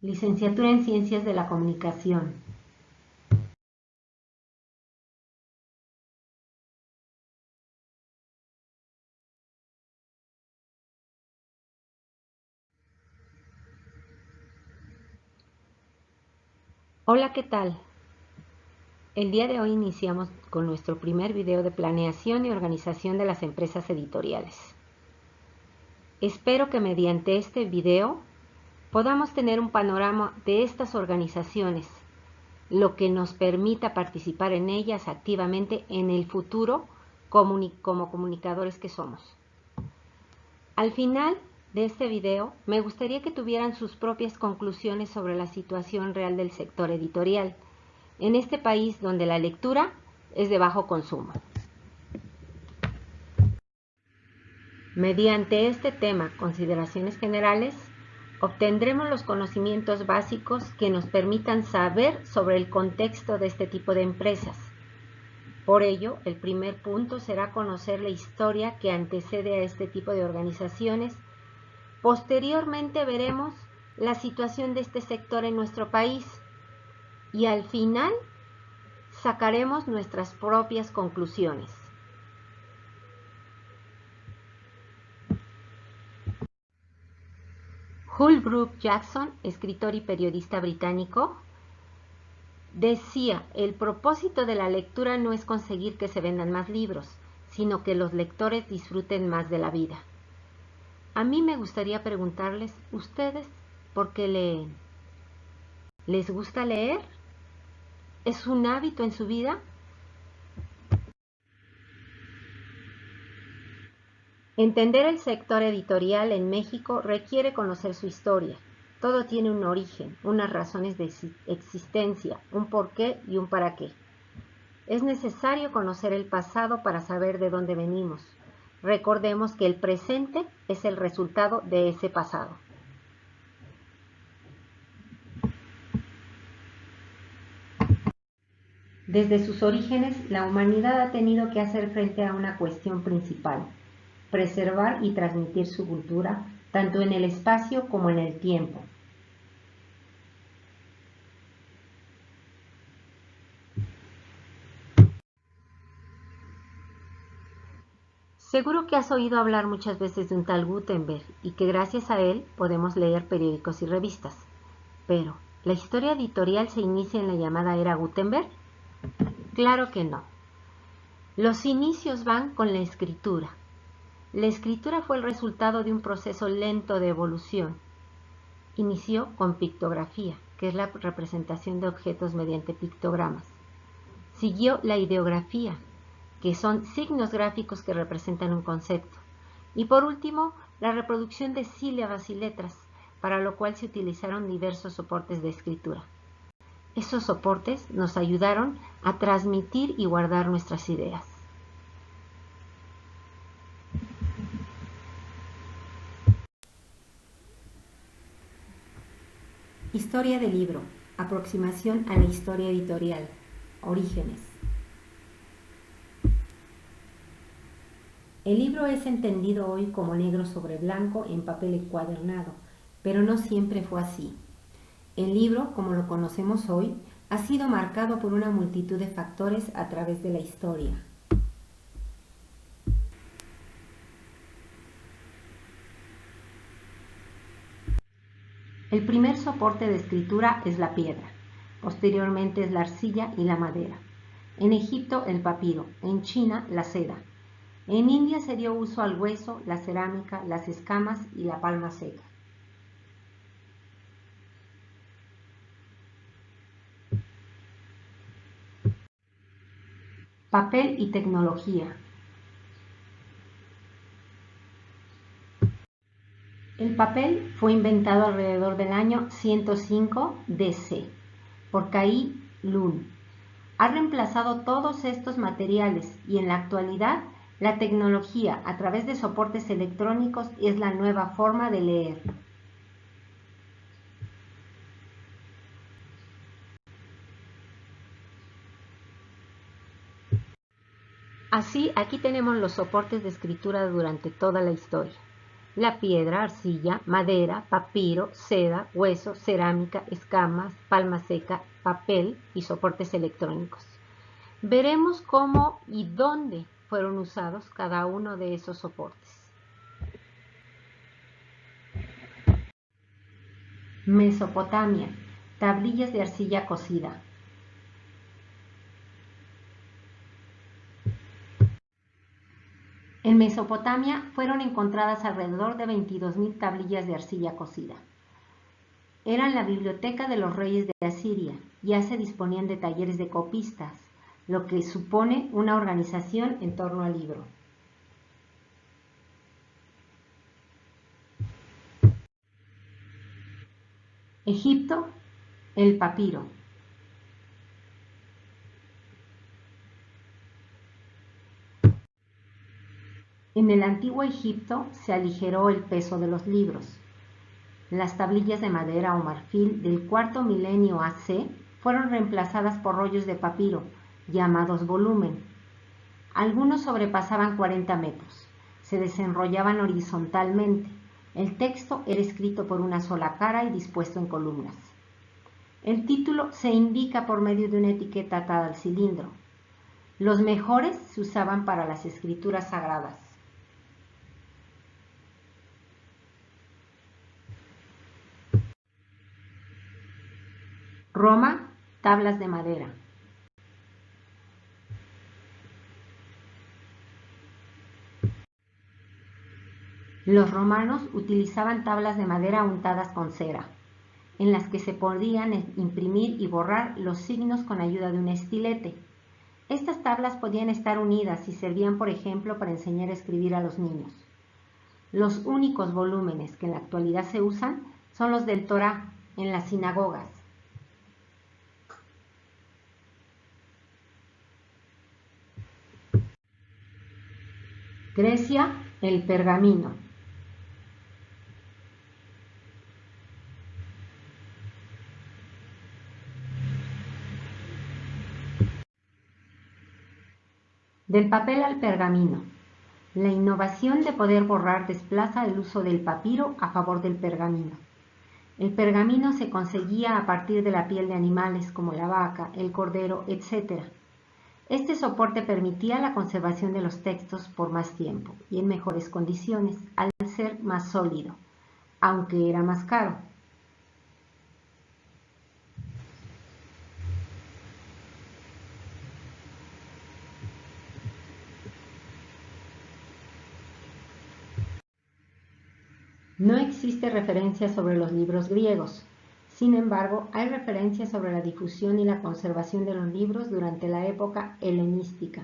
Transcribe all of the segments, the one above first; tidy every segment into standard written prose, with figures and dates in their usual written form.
Licenciatura en Ciencias de la Comunicación. Hola, ¿qué tal? El día de hoy iniciamos con nuestro primer video de planeación y organización de las empresas editoriales. Espero que mediante este video podamos tener un panorama de estas organizaciones, lo que nos permita participar en ellas activamente en el futuro como comunicadores que somos. Al final de este video, me gustaría que tuvieran sus propias conclusiones sobre la situación real del sector editorial en este país donde la lectura es de bajo consumo. Mediante este tema, consideraciones generales, obtendremos los conocimientos básicos que nos permitan saber sobre el contexto de este tipo de empresas. Por ello, el primer punto será conocer la historia que antecede a este tipo de organizaciones. Posteriormente veremos la situación de este sector en nuestro país y al final sacaremos nuestras propias conclusiones. Holbrook Jackson, escritor y periodista británico, decía: el propósito de la lectura no es conseguir que se vendan más libros, sino que los lectores disfruten más de la vida. A mí me gustaría preguntarles, ¿ustedes por qué leen? ¿Les gusta leer? ¿Es un hábito en su vida? Entender el sector editorial en México requiere conocer su historia. Todo tiene un origen, unas razones de existencia, un porqué y un para qué. Es necesario conocer el pasado para saber de dónde venimos. Recordemos que el presente es el resultado de ese pasado. Desde sus orígenes, la humanidad ha tenido que hacer frente a una cuestión principal: preservar y transmitir su cultura, tanto en el espacio como en el tiempo. Seguro que has oído hablar muchas veces de un tal Gutenberg y que gracias a él podemos leer periódicos y revistas. Pero, ¿la historia editorial se inicia en la llamada era Gutenberg? Claro que no. Los inicios van con la escritura. La escritura fue el resultado de un proceso lento de evolución. Inició con pictografía, que es la representación de objetos mediante pictogramas. Siguió la ideografía, que son signos gráficos que representan un concepto. Y por último, la reproducción de sílabas y letras, para lo cual se utilizaron diversos soportes de escritura. Esos soportes nos ayudaron a transmitir y guardar nuestras ideas. Historia del libro. Aproximación a la historia editorial. Orígenes. El libro es entendido hoy como negro sobre blanco en papel encuadernado, pero no siempre fue así. El libro, como lo conocemos hoy, ha sido marcado por una multitud de factores a través de la historia. El primer soporte de escritura es la piedra, posteriormente es la arcilla y la madera. En Egipto el papiro, en China la seda. En India se dio uso al hueso, la cerámica, las escamas y la palma seca. Papel y tecnología. El papel fue inventado alrededor del año 105 DC por Cai Lun. Ha reemplazado todos estos materiales y en la actualidad la tecnología a través de soportes electrónicos es la nueva forma de leer. Así, aquí tenemos los soportes de escritura durante toda la historia. la piedra, arcilla, madera, papiro, seda, hueso, cerámica, escamas, palma seca, papel y soportes electrónicos. Veremos cómo y dónde fueron usados cada uno de esos soportes. Mesopotamia, tablillas de arcilla cocida. En Mesopotamia fueron encontradas alrededor de 22.000 tablillas de arcilla cocida. Eran la biblioteca de los reyes de Asiria, ya se disponían de talleres de copistas, lo que supone una organización en torno al libro. Egipto, el papiro. En el antiguo Egipto se aligeró el peso de los libros. Las tablillas de madera o marfil del cuarto milenio AC fueron reemplazadas por rollos de papiro, llamados volumen. Algunos sobrepasaban 40 metros. Se desenrollaban horizontalmente. El texto era escrito por una sola cara y dispuesto en columnas. El título se indica por medio de una etiqueta atada al cilindro. Los mejores se usaban para las escrituras sagradas. Roma, tablas de madera. Los romanos utilizaban tablas de madera untadas con cera, en las que se podían imprimir y borrar los signos con ayuda de un estilete. Estas tablas podían estar unidas y servían, por ejemplo, para enseñar a escribir a los niños. Los únicos volúmenes que en la actualidad se usan son los del Torá en las sinagogas. Grecia, el pergamino. Del papel al pergamino. La innovación de poder borrar desplaza el uso del papiro a favor del pergamino. El pergamino se conseguía a partir de la piel de animales como la vaca, el cordero, etc. Este soporte permitía la conservación de los textos por más tiempo y en mejores condiciones, al ser más sólido, aunque era más caro. No existe referencia sobre los libros griegos. Sin embargo, hay referencias sobre la difusión y la conservación de los libros durante la época helenística.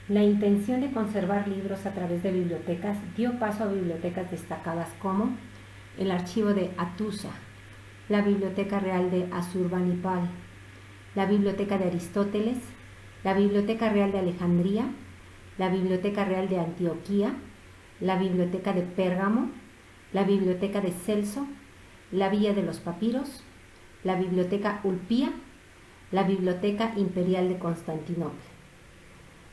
La intención de conservar libros a través de bibliotecas dio paso a bibliotecas destacadas como el Archivo de Hattusa, la Biblioteca Real de Asurbanipal, la Biblioteca de Aristóteles, la Biblioteca Real de Alejandría, la Biblioteca Real de Antioquía, la Biblioteca de Pérgamo, la Biblioteca de Celso, la Villa de los Papiros, la Biblioteca Ulpía, la Biblioteca Imperial de Constantinopla.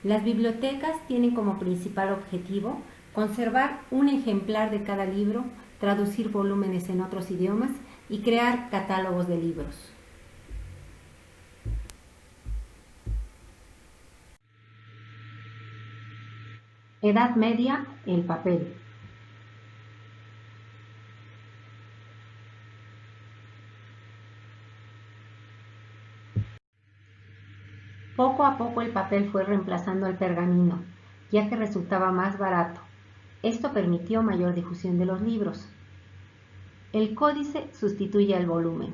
Las bibliotecas tienen como principal objetivo conservar un ejemplar de cada libro, traducir volúmenes en otros idiomas y crear catálogos de libros. Edad Media, el papel. Poco a poco el papel fue reemplazando al pergamino, ya que resultaba más barato. Esto permitió mayor difusión de los libros. El códice sustituye al volumen.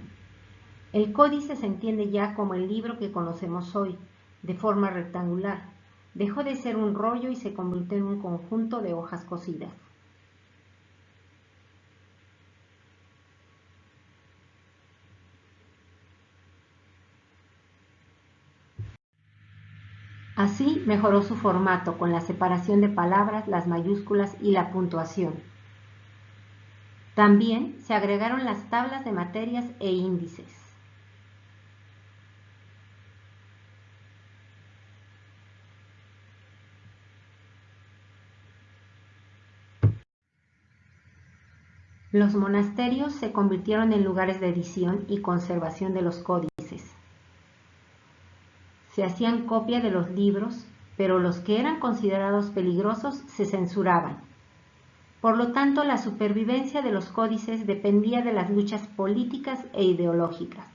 El códice se entiende ya como el libro que conocemos hoy, de forma rectangular. Dejó de ser un rollo y se convirtió en un conjunto de hojas cosidas. Así mejoró su formato con la separación de palabras, las mayúsculas y la puntuación. También se agregaron las tablas de materias e índices. Los monasterios se convirtieron en lugares de edición y conservación de los códices. Se hacían copia de los libros, pero los que eran considerados peligrosos se censuraban. Por lo tanto, la supervivencia de los códices dependía de las luchas políticas e ideológicas.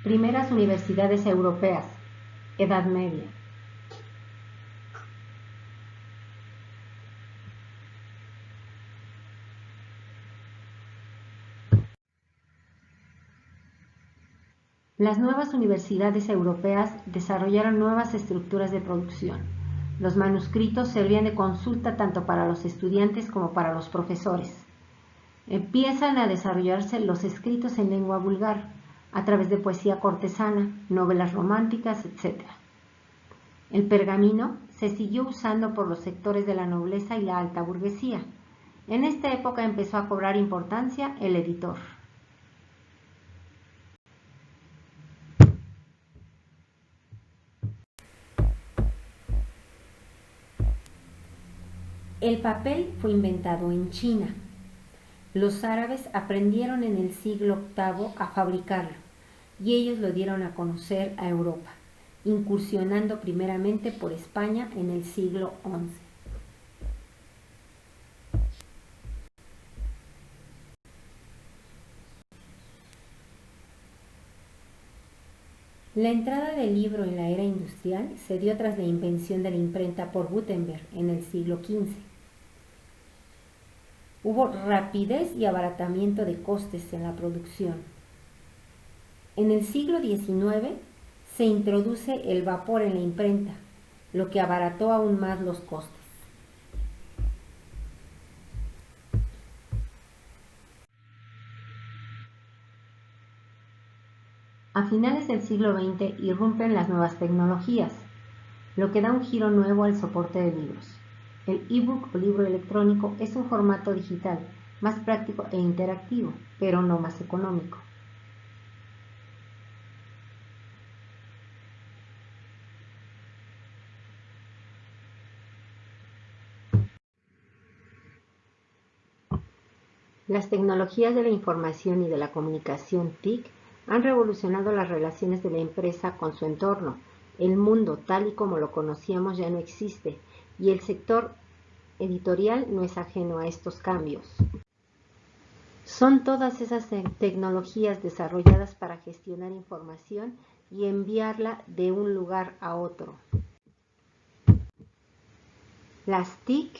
Primeras universidades europeas, Edad Media. Las nuevas universidades europeas desarrollaron nuevas estructuras de producción. Los manuscritos servían de consulta tanto para los estudiantes como para los profesores. Empiezan a desarrollarse los escritos en lengua vulgar, a través de poesía cortesana, novelas románticas, etc. El pergamino se siguió usando por los sectores de la nobleza y la alta burguesía. En esta época empezó a cobrar importancia el editor. El papel fue inventado en China. Los árabes aprendieron en el siglo VIII a fabricarlo y ellos lo dieron a conocer a Europa, incursionando primeramente por España en el siglo XI. La entrada del libro en la era industrial se dio tras la invención de la imprenta por Gutenberg en el siglo XV. Hubo rapidez y abaratamiento de costes en la producción. En el siglo XIX se introduce el vapor en la imprenta, lo que abarató aún más los costes. A finales del siglo XX irrumpen las nuevas tecnologías, lo que da un giro nuevo al soporte de libros. El ebook o libro electrónico es un formato digital más práctico e interactivo, pero no más económico. Las tecnologías de la información y de la comunicación TIC han revolucionado las relaciones de la empresa con su entorno. El mundo tal y como lo conocíamos ya no existe y el sector editorial no es ajeno a estos cambios. Son todas esas tecnologías desarrolladas para gestionar información y enviarla de un lugar a otro. Las TIC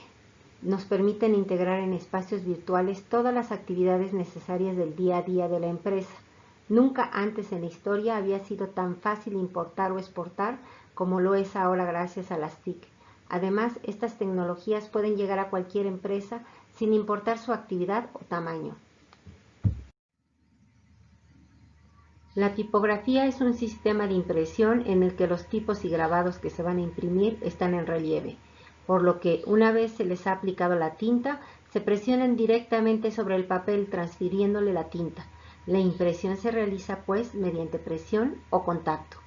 nos permiten integrar en espacios virtuales todas las actividades necesarias del día a día de la empresa. Nunca antes en la historia había sido tan fácil importar o exportar como lo es ahora gracias a las TIC. Además, estas tecnologías pueden llegar a cualquier empresa sin importar su actividad o tamaño. La tipografía es un sistema de impresión en el que los tipos y grabados que se van a imprimir están en relieve, por lo que una vez se les ha aplicado la tinta, se presionan directamente sobre el papel transfiriéndole la tinta. La impresión se realiza pues mediante presión o contacto.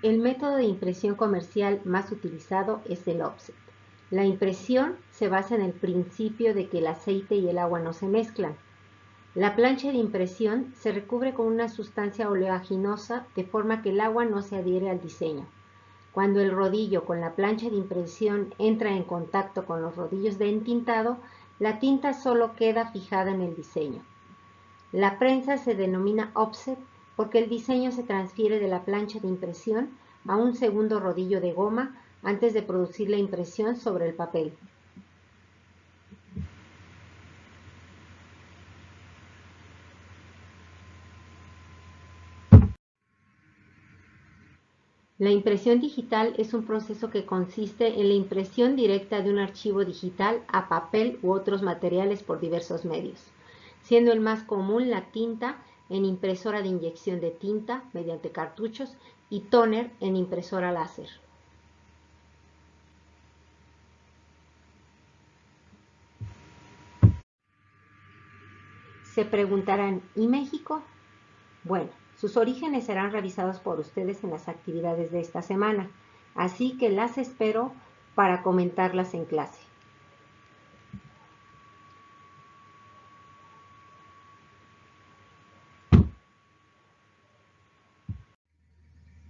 El método de impresión comercial más utilizado es el offset. La impresión se basa en el principio de que el aceite y el agua no se mezclan. La plancha de impresión se recubre con una sustancia oleaginosa de forma que el agua no se adhiere al diseño. Cuando el rodillo con la plancha de impresión entra en contacto con los rodillos de entintado, la tinta solo queda fijada en el diseño. La prensa se denomina offset porque el diseño se transfiere de la plancha de impresión a un segundo rodillo de goma antes de producir la impresión sobre el papel. La impresión digital es un proceso que consiste en la impresión directa de un archivo digital a papel u otros materiales por diversos medios, siendo el más común la tinta en impresora de inyección de tinta mediante cartuchos y tóner en impresora láser. Se preguntarán, ¿y México? Bueno, sus orígenes serán revisados por ustedes en las actividades de esta semana, así que las espero para comentarlas en clase.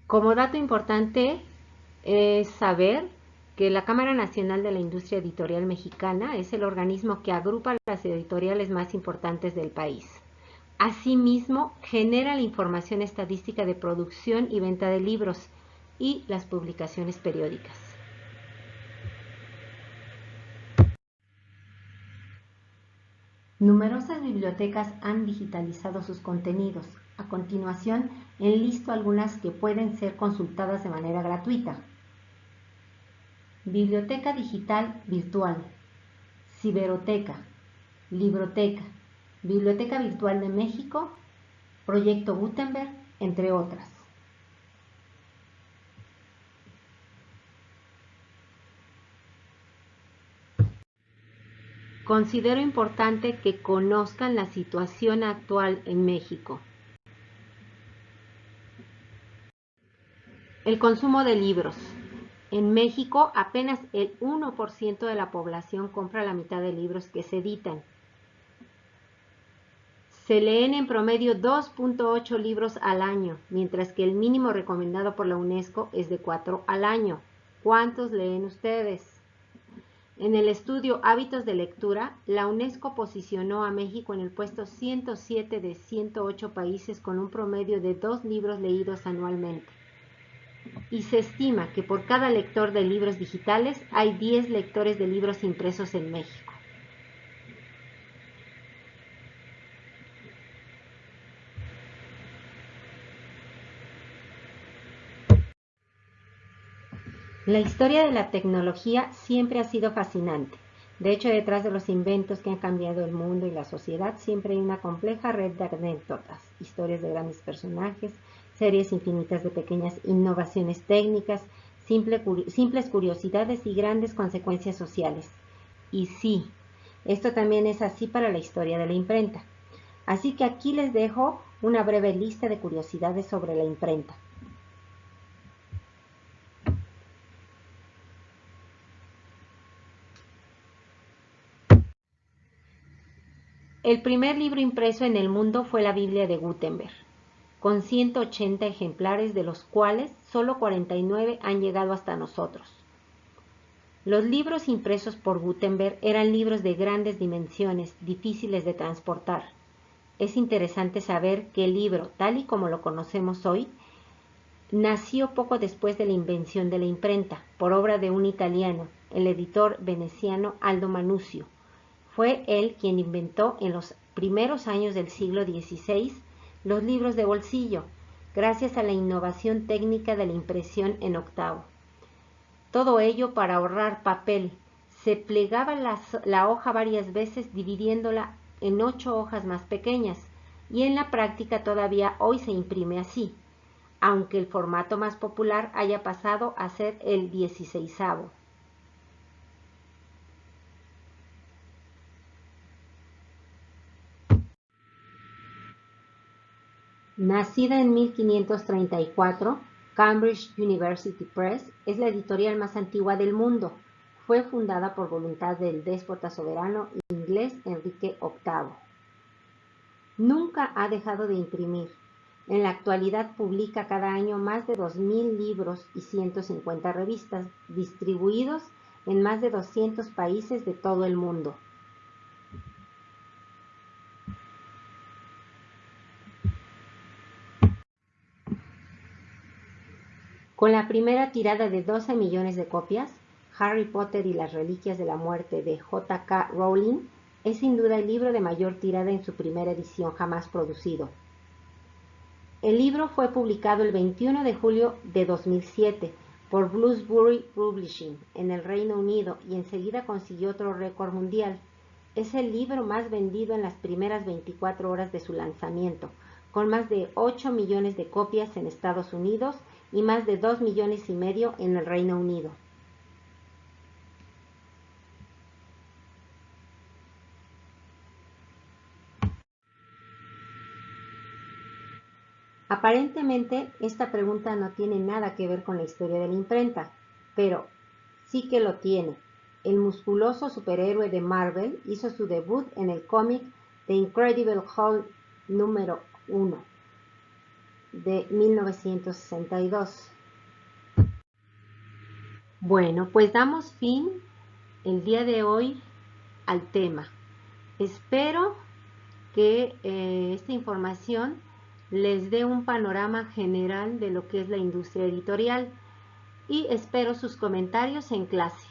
Como dato importante es saber que la Cámara Nacional de la Industria Editorial Mexicana es el organismo que agrupa las editoriales más importantes del país. Asimismo, genera la información estadística de producción y venta de libros y las publicaciones periódicas. Numerosas bibliotecas han digitalizado sus contenidos. A continuación, enlisto algunas que pueden ser consultadas de manera gratuita. Biblioteca digital virtual, Ciberoteca, Libroteca, Biblioteca Virtual de México, Proyecto Gutenberg, entre otras. Considero importante que conozcan la situación actual en México. El consumo de libros. En México, apenas el 1% de la población compra la mitad de libros que se editan. Se leen en promedio 2.8 libros al año, mientras que el mínimo recomendado por la UNESCO es de 4 al año. ¿Cuántos leen ustedes? En el estudio Hábitos de Lectura, la UNESCO posicionó a México en el puesto 107 de 108 países con un promedio de 2 libros leídos anualmente. Y se estima que por cada lector de libros digitales hay 10 lectores de libros impresos en México. La historia de la tecnología siempre ha sido fascinante. De hecho, detrás de los inventos que han cambiado el mundo y la sociedad, siempre hay una compleja red de anécdotas, historias de grandes personajes, series infinitas de pequeñas innovaciones técnicas, simples curiosidades y grandes consecuencias sociales. Y sí, esto también es así para la historia de la imprenta. Así que aquí les dejo una breve lista de curiosidades sobre la imprenta. El primer libro impreso en el mundo fue la Biblia de Gutenberg, con 180 ejemplares, de los cuales solo 49 han llegado hasta nosotros. Los libros impresos por Gutenberg eran libros de grandes dimensiones, difíciles de transportar. Es interesante saber que el libro, tal y como lo conocemos hoy, nació poco después de la invención de la imprenta, por obra de un italiano, el editor veneciano Aldo Manuzio. Fue él quien inventó en los primeros años del siglo XVI los libros de bolsillo, gracias a la innovación técnica de la impresión en octavo. Todo ello para ahorrar papel. Se plegaba la hoja varias veces dividiéndola en 8 hojas más pequeñas, y en la práctica todavía hoy se imprime así, aunque el formato más popular haya pasado a ser el 16avo. Nacida en 1534, Cambridge University Press es la editorial más antigua del mundo. Fue fundada por voluntad del déspota soberano inglés Enrique VIII. Nunca ha dejado de imprimir. En la actualidad publica cada año más de 2.000 libros y 150 revistas, distribuidos en más de 200 países de todo el mundo. Con la primera tirada de 12 millones de copias, Harry Potter y las Reliquias de la Muerte de J.K. Rowling es sin duda el libro de mayor tirada en su primera edición jamás producido. El libro fue publicado el 21 de julio de 2007 por Bloomsbury Publishing en el Reino Unido y enseguida consiguió otro récord mundial. Es el libro más vendido en las primeras 24 horas de su lanzamiento, con más de 8 millones de copias en Estados Unidos y más de 2 millones y medio en el Reino Unido. Aparentemente, esta pregunta no tiene nada que ver con la historia de la imprenta, pero sí que lo tiene. El musculoso superhéroe de Marvel hizo su debut en el cómic The Incredible Hulk número 1 de 1962. Bueno, pues damos fin el día de hoy al tema. Espero que esta información les dé un panorama general de lo que es la industria editorial y espero sus comentarios en clase.